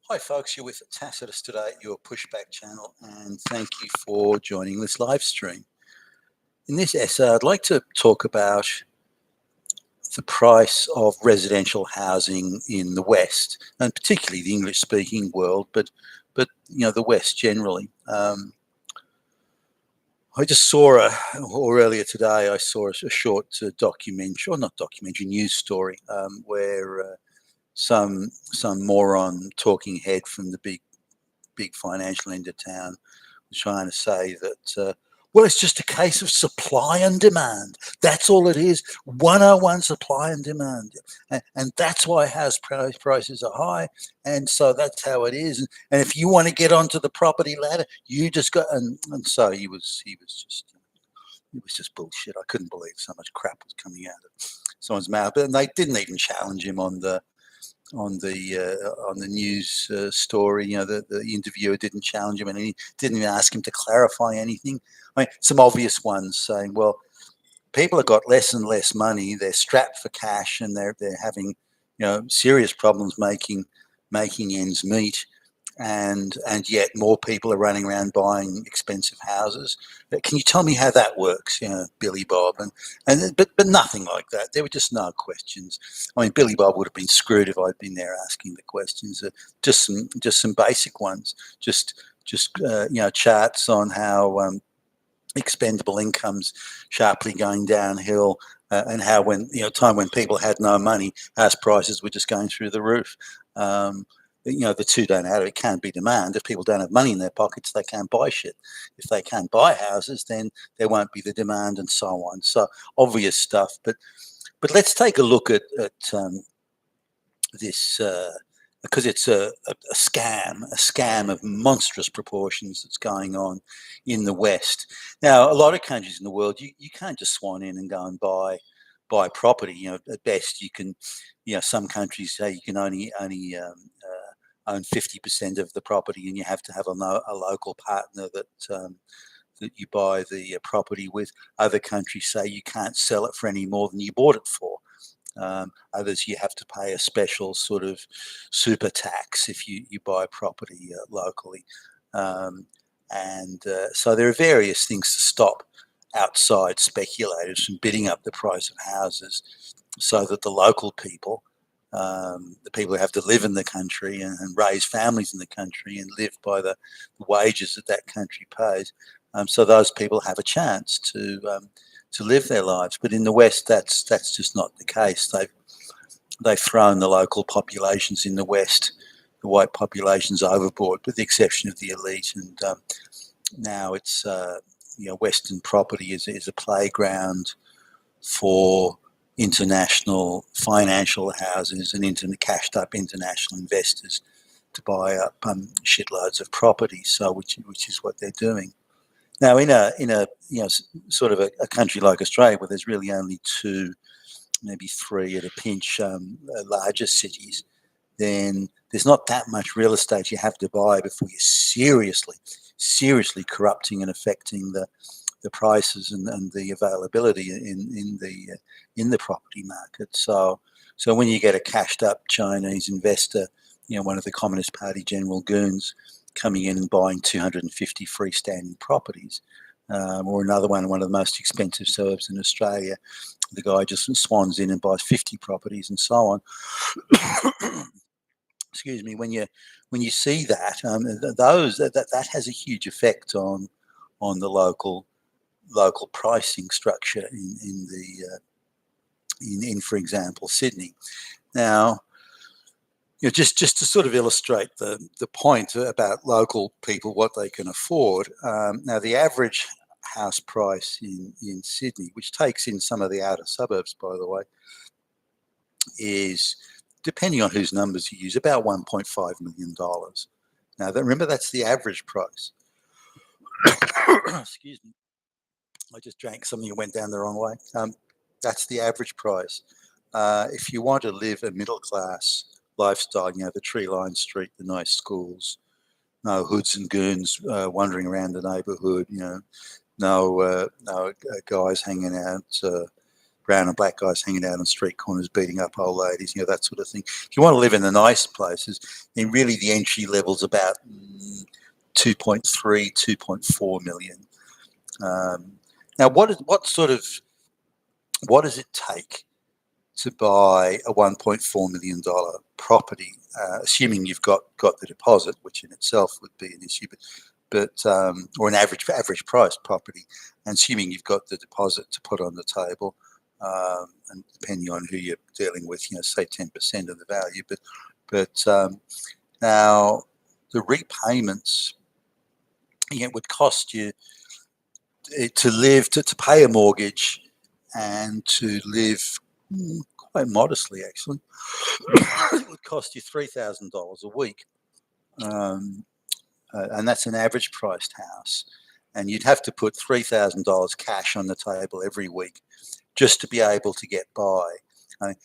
Hi, folks. You're with Tacitus today, your pushback channel, and thank you for joining this live stream. In this essay, I'd like to talk about the price of residential housing in the West, and particularly the English-speaking world, but the West generally. I just saw or earlier today, I saw a short documentary, or not documentary, news story, where some moron talking head from the big financial end of town was trying to say that, well, it's just a case of supply and demand. That's all it is. 101 supply and demand. And that's why house prices are high. And so that's how it is. And if you want to get onto the property ladder, you just got, and so he was just bullshit. I couldn't believe so much crap was coming out of someone's mouth. But they didn't even challenge him on the news story. The interviewer didn't challenge him, and he didn't even ask him to clarify anything. I mean, some obvious ones saying, well, people have got less and less money, they're strapped for cash, and they're having serious problems making ends meet, and yet more people are running around buying expensive houses. Can you tell me how that works, Billy Bob? But nothing like that. There were just no questions. I mean, Billy Bob would have been screwed if I'd been there asking the questions. Just some basic ones. Just charts on how expendable incomes sharply going downhill, and how when time when people had no money, house prices were just going through the roof. The two don't add. It can't be demand. If people don't have money in their pockets, they can't buy shit. If they can't buy houses, then there won't be the demand, and so on. So obvious stuff. But let's take a look at this, because it's a scam of monstrous proportions that's going on in the West. Now, a lot of countries in the world, you can't just swan in and go and buy property. At best you can, some countries say you can only own 50% of the property, and you have to have a local partner that you buy the property with. Other countries say you can't sell it for any more than you bought it for. Others, you have to pay a special sort of super tax if you buy property locally. So there are various things to stop outside speculators from bidding up the price of houses, so that the local people, the people who have to live in the country and raise families in the country and live by the wages that country pays, so those people have a chance to live their lives. But in the West, that's just not the case. They've thrown the local populations in the West, the white populations, overboard, with the exception of the elite. And now it's Western property is a playground for international financial houses and cashed up international investors to buy up shitloads of property. So which is what they're doing. Now, in a sort of a country like Australia, where there's really only two, maybe three at a pinch, larger cities, then there's not that much real estate you have to buy before you're seriously corrupting and affecting the prices and the availability in the property market. So when you get a cashed up Chinese investor, one of the Communist Party general goons, coming in and buying 250 freestanding properties, or another one of the most expensive suburbs in Australia, the guy just swans in and buys 50 properties and so on. Excuse me. When you see that, that has a huge effect on the local pricing structure in for example, Sydney. Now, just to sort of illustrate the point about local people, what they can afford. Now, the average house price in Sydney, which takes in some of the outer suburbs, by the way, is, depending on whose numbers you use, about $1.5 million. Now, remember, that's the average price. Excuse me. I just drank something that went down the wrong way. That's the average price. If you want to live a middle class lifestyle, the tree-lined street, the nice schools, no hoods and goons wandering around the neighbourhood, no guys hanging out brown and black guys hanging out on street corners beating up old ladies, that sort of thing. If you want to live in the nice places, then really the entry level's about 2.3, 2.4 million. Now, what does it take to buy a $1.4 million property, assuming you've got the deposit, which in itself would be an issue, but or an average price property, and assuming you've got the deposit to put on the table, and depending on who you're dealing with, say 10% of the value, but now the repayments, would cost you to pay a mortgage and to live quite modestly, actually. It would cost you $3,000 a week, and that's an average priced house. And you'd have to put $3,000 cash on the table every week just to be able to get by.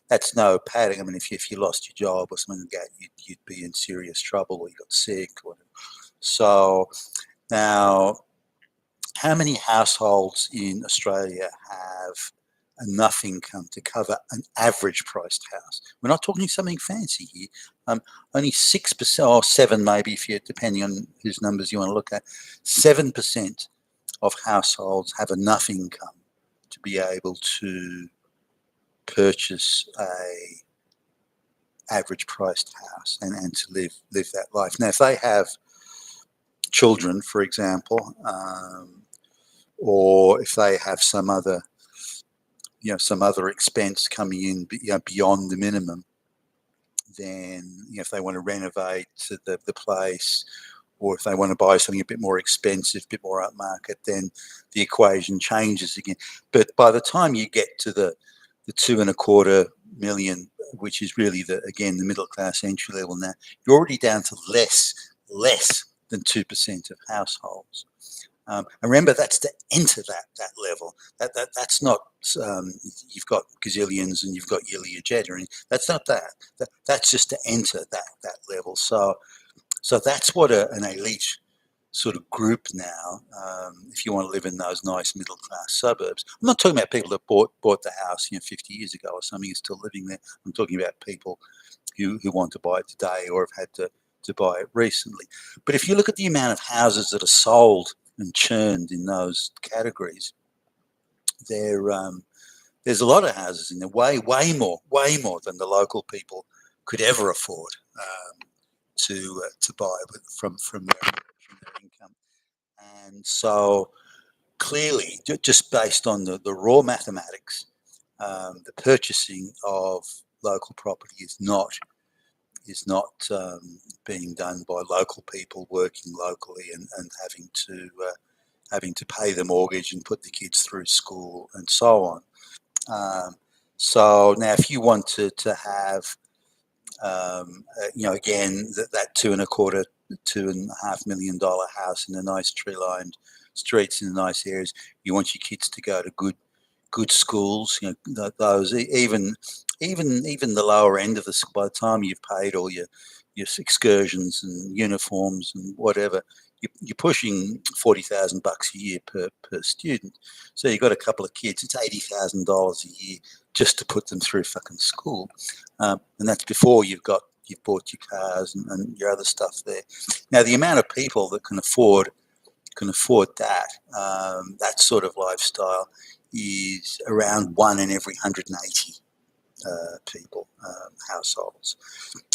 That's no padding. If you lost your job or something like that, you'd be in serious trouble, or you got sick, or whatever. So now, how many households in Australia have enough income to cover an average priced house? We're not talking something fancy here. Only 6%, or 7 maybe, if you depending on whose numbers you want to look at. 7% of households have enough income to be able to purchase a average priced house and to live that life. Now, if they have children, for example, or if they have some other expense coming in, beyond the minimum, then if they want to renovate the place, or if they want to buy something a bit more expensive, a bit more upmarket, then the equation changes again. But by the time you get to the 2.25 million, which is really the middle class entry level now, you're already down to less than 2% of households. And remember, that's to enter that level. That's not you've got gazillions and you've got Jet, or anything. That's not that. That's just to enter that level. So that's what an elite sort of group now. If you want to live in those nice middle class suburbs, I'm not talking about people that bought the house 50 years ago or something, is still living there. I'm talking about people who want to buy it today, or have had to buy it recently. But if you look at the amount of houses that are sold and churned in those categories, there's a lot of houses in there, way more than the local people could ever afford to buy from their income. And so clearly, just based on the raw mathematics, the purchasing of local property is not being done by local people working locally and having to pay the mortgage and put the kids through school and so on. So now, if you want to have, again, that $2.25 million house in a nice tree-lined streets in the nice areas, you want your kids to go to good schools. Those even the lower end of the school, by the time you've paid all your excursions and uniforms and whatever, you're pushing $40,000 a year per student. So you've got a couple of kids, it's $80,000 a year just to put them through fucking school, and that's before you've bought your cars and your other stuff there. Now, the amount of people that can afford that sort of lifestyle is around 1 in every 180 people, households.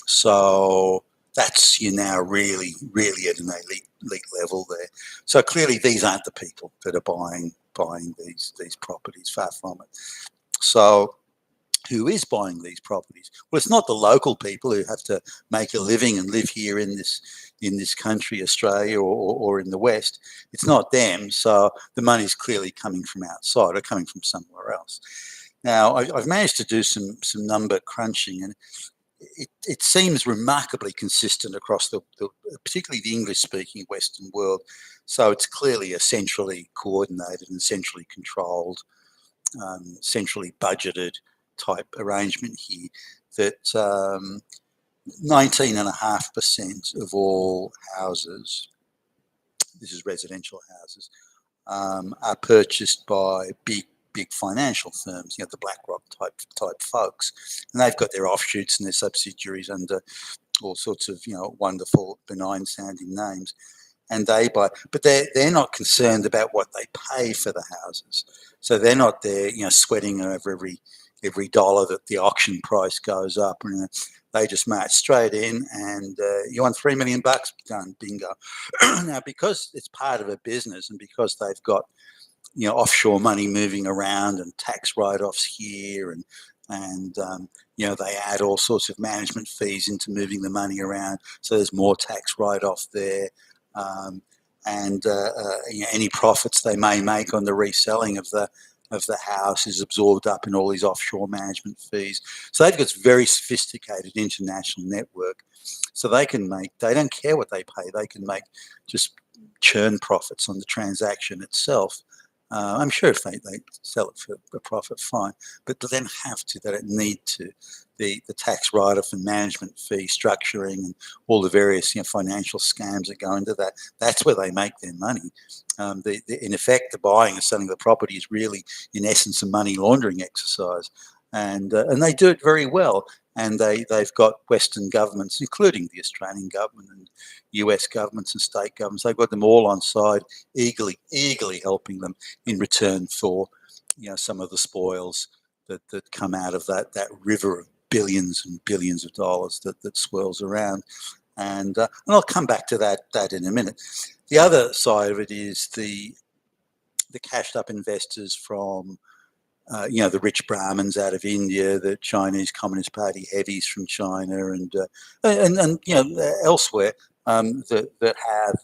So that's now really at an elite level there. So clearly, these aren't the people that are buying these properties. Far from it. So who is buying these properties? Well, it's not the local people who have to make a living and live here in this country, Australia, or in the West. It's not them. So the money's clearly coming from outside or coming from somewhere else. Now, I've managed to do some number crunching, and it seems remarkably consistent across particularly the English-speaking Western world. So it's clearly a centrally coordinated and centrally controlled, centrally budgeted type arrangement here, that 19.5% of all houses, this is residential houses, are purchased by big big financial firms, the BlackRock type folks, and they've got their offshoots and their subsidiaries under all sorts of wonderful benign sounding names, and they buy, but they're not concerned about what they pay for the houses, so they're not there sweating over every dollar that the auction price goes up. They just march straight in, and you want $3 million, done, bingo. Now, because it's part of a business, and because they've got offshore money moving around and tax write-offs here, and they add all sorts of management fees into moving the money around, so there's more tax write-off there. Any profits they may make on the reselling of the house is absorbed up in all these offshore management fees. So they've got this very sophisticated international network. So they don't care what they pay. They can make just churn profits on the transaction itself. I'm sure if they sell it for a profit, fine, but they don't have to. They don't need to. The tax write-off and management fee structuring and all the various financial scams that go into that, that's where they make their money. In effect, the buying and selling of the property is really, in essence, a money laundering exercise, and they do it very well. And they've got Western governments, including the Australian government and US governments and state governments. They've got them all on side, eagerly helping them in return for some of the spoils that come out of that river of billions and billions of dollars that swirls around. And I'll come back to that in a minute. The other side of it is the cashed up investors from the rich Brahmins out of India, the Chinese Communist Party heavies from China, and elsewhere that have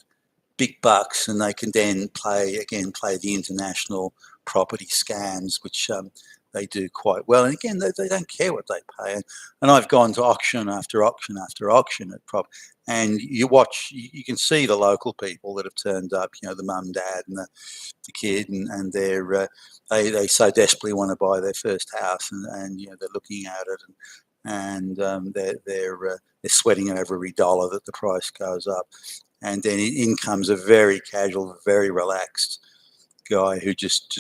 big bucks, and they can then play the international property scams, which they do quite well. And again, they don't care what they pay. And I've gone to auction after auction after auction at prop, and you can see the local people that have turned up, the mum, dad, and the kid, and they so desperately want to buy their first house, and they're looking at it, and they're sweating over every dollar that the price goes up. And then in comes a very casual, very relaxed guy who just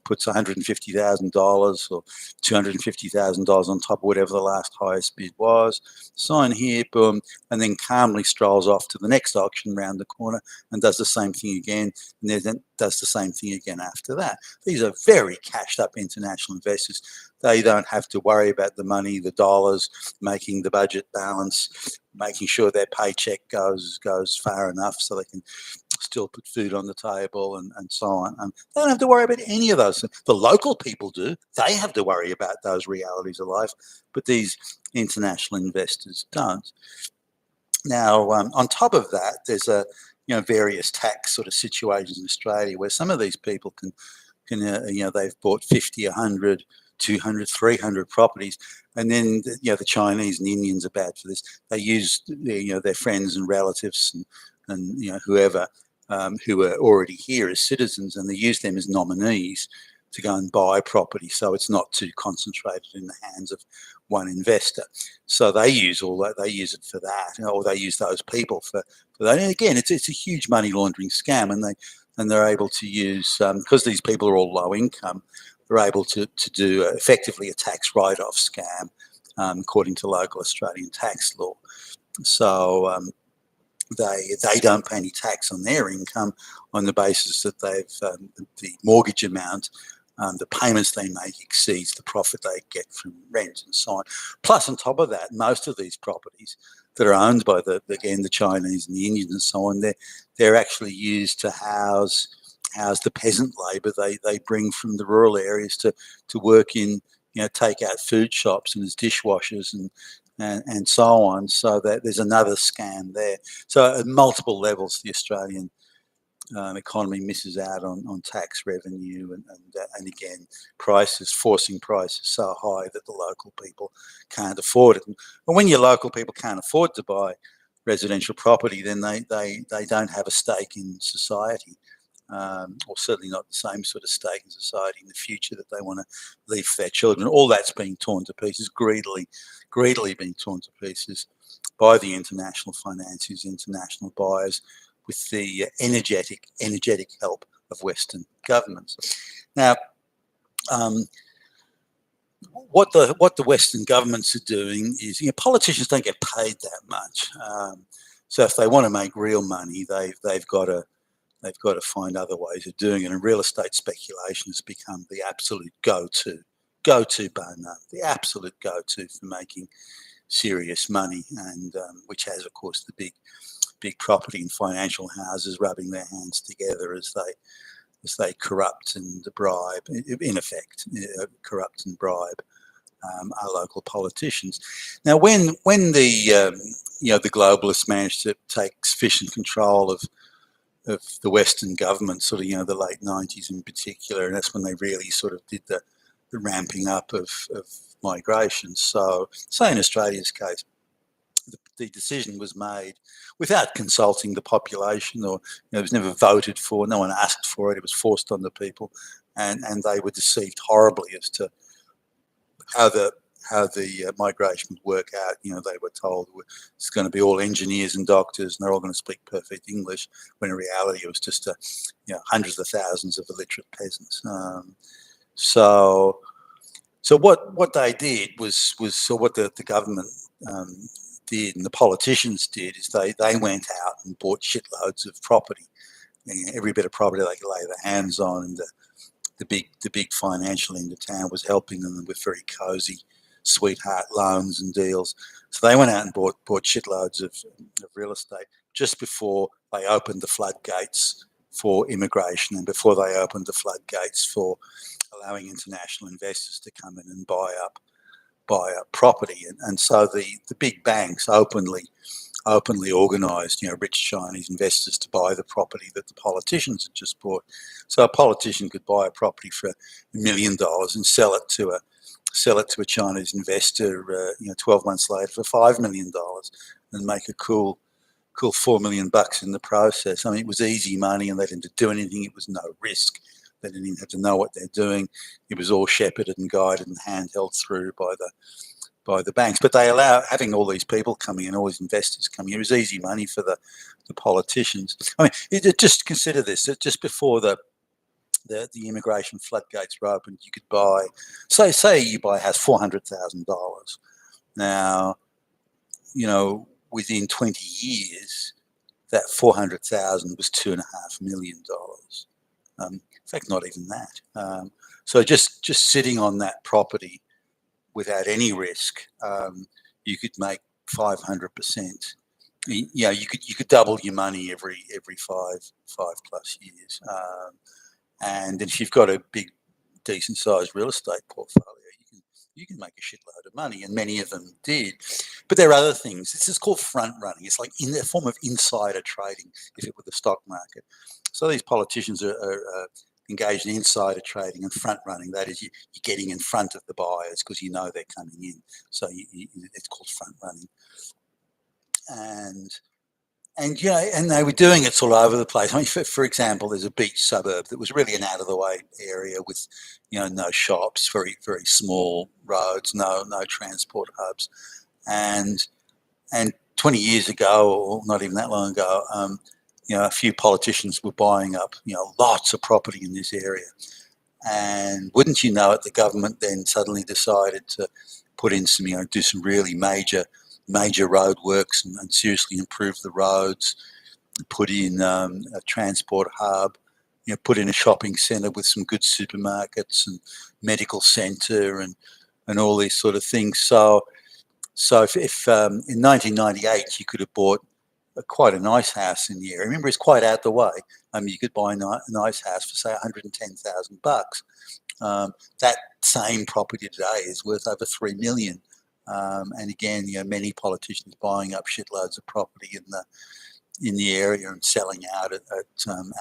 puts $150,000 or $250,000 on top of whatever the last highest bid was. Sign here, boom, and then calmly strolls off to the next auction round the corner and does the same thing again, and then does the same thing again after that. These are very cashed up international investors. They don't have to worry about the money, the dollars, making the budget balance, making sure their paycheck goes far enough so they can still put food on the table and so on. They don't have to worry about any of those. The local people do. They have to worry about those realities of life, but these international investors don't. Now, on top of that, there's various tax sort of situations in Australia where some of these people can they've bought 50, 100, 200, 300 properties, and then the Chinese and the Indians are bad for this. They use their friends and relatives and whoever who are already here as citizens, and they use them as nominees to go and buy property, so it's not too concentrated in the hands of one investor. So they use all that. They use it for that, or they use those people for that. And again, it's a huge money laundering scam, and they're able to use, because these people are all low income, they're able to do effectively a tax write-off scam according to local Australian tax law. So they don't pay any tax on their income on the basis that the mortgage amount, the payments they make exceeds the profit they get from rent and so on. Plus, on top of that, most of these properties that are owned by the Chinese and the Indians and so on, they're actually used to house the peasant labour they bring from the rural areas to work in take out food shops and as dishwashers and so on. So that there's another scam there. So at multiple levels, the Australian economy misses out on tax revenue and again, forcing prices so high that the local people can't afford it. And when your local people can't afford to buy residential property, then they don't have a stake in society. Or certainly not the same sort of stake in society in the future that they want to leave for their children. All that's being torn to pieces, greedily being torn to pieces by the international financiers, international buyers, with the energetic help of Western governments. Now, Um, what the Western governments are doing is, politicians don't get paid that much. So if they want to make real money, they've got to find other ways of doing it. And real estate speculation has become the absolute go-to boner, the absolute go-to for making serious money, and which has, of course, the big property and financial houses rubbing their hands together as they corrupt and bribe, in effect, corrupt and bribe our local politicians. Now, when the globalists managed to take sufficient control of the Western government, sort of, the late 90s in particular, and that's when they really sort of did the ramping up of migration. So, say in Australia's case, the decision was made without consulting the population, or it was never voted for. No one asked for it. It was forced on the people, and they were deceived horribly as to how the migration would work out. They were told it's going to be all engineers and doctors, and they're all going to speak perfect English, when in reality it was just hundreds of thousands of illiterate peasants. So what they did was so what the government did, and the politicians did, is they went out and bought shitloads of property, every bit of property they could lay their hands on, and the big financial end of town was helping them with very cosy sweetheart loans and deals. So they went out and bought shitloads of real estate just before they opened the floodgates for immigration, and before they opened the floodgates for allowing international investors to come in and buy up property. And so the big banks openly organised, rich Chinese investors to buy the property that the politicians had just bought. So a politician could buy a property for $1 million and sell it to a Chinese investor, 12 months later for $5 million, and make a cool $4 million in the process. I mean, it was easy money, and they didn't do anything. It was no risk. They didn't even have to know what they're doing. It was all shepherded and guided and handheld through by the banks. But they allow having all these people coming in, all these investors coming in. It was easy money for the politicians. I mean, just consider this: that just before the immigration floodgates were opened, you could buy, say you buy a house, $400,000. Now, within 20 years, that 400,000 was $2.5 million. In fact, not even that. So just sitting on that property without any risk, you could make 500%. You could double your money every 5+ years. And if you've got a big, decent sized real estate portfolio, you can make a shitload of money, and many of them did. But there are other things. This is called front running. It's like in a form of insider trading, if it were the stock market. So these politicians are engaged in insider trading and front running. That is, you're getting in front of the buyers because you know they're coming in. So it's called front running. And they were doing it all over the place. I mean, for example, there's a beach suburb that was really an out of the way area with, no shops, very very small roads, no transport hubs, and 20 years ago, or not even that long ago, a few politicians were buying up, lots of property in this area, and wouldn't you know it, the government then suddenly decided to put in some, do some really major road works and seriously improve the roads, put in a transport hub, put in a shopping centre with some good supermarkets and medical centre and all these sort of things. So if in 1998 you could have bought quite a nice house in the area. Remember, it's quite out the way. You could buy a nice house for say $110,000. That same property today is worth over $3 million. And again, many politicians buying up shitloads of property in the area and selling out at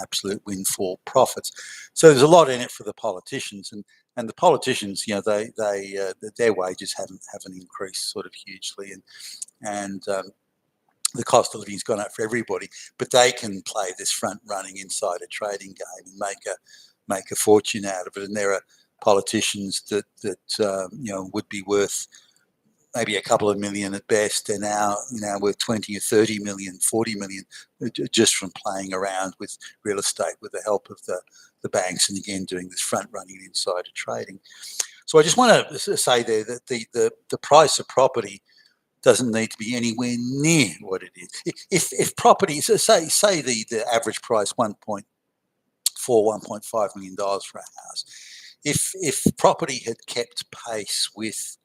absolute windfall profits. So there's a lot in it for the politicians, and the politicians, their wages haven't increased sort of hugely, and the cost of living has gone up for everybody. But they can play this front running insider trading game and make a fortune out of it. And there are politicians that would be worth maybe a couple of million at best. They're now worth 20 or 30 million, 40 million, just from playing around with real estate with the help of the the banks, and again doing this front running insider trading. So I just want to say there that the price of property doesn't need to be anywhere near what it is. If property, so say the average price 1.5 million dollars for a house, if property had kept pace with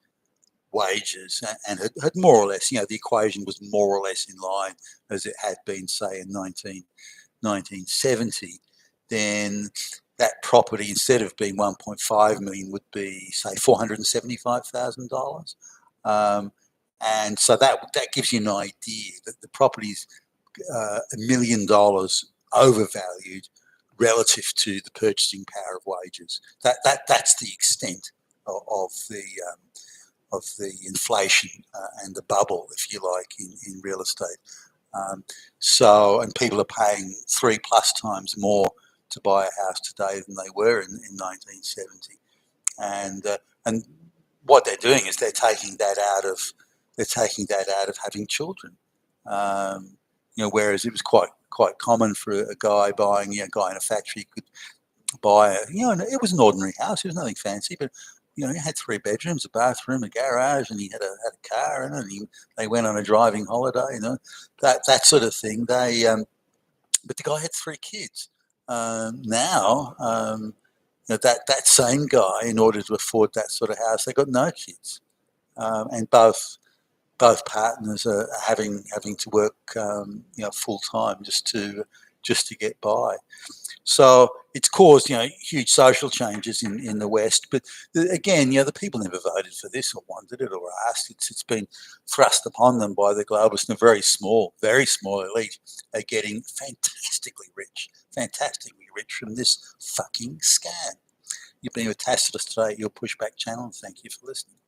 wages and had more or less, the equation was more or less in line as it had been, say, in 1970, then that property, instead of being 1.5 million, would be, say, $475,000. And so that gives you an idea that the property's $1 million overvalued relative to the purchasing power of wages. That's the extent of the inflation and the bubble, if you like, in real estate. And people are paying 3+ times more to buy a house today than they were in 1970. And what they're doing is they're taking that out of having children. Whereas it was quite common for a guy buying, a guy in a factory could buy it was an ordinary house. It was nothing fancy, but he had 3 bedrooms, a bathroom, a garage, and he had a car in it. And they went on a driving holiday, that sort of thing. But the guy had 3 kids. Now, that same guy, in order to afford that sort of house, they got no kids, and both partners are having to work, full time just to get by. So it's caused, huge social changes in the West. But again, the people never voted for this or wanted it or asked. It's been thrust upon them by the globalists, and a very small elite are getting fantastically rich from this fucking scam. You've been with Tacitus today, your Pushback channel. Thank you for listening.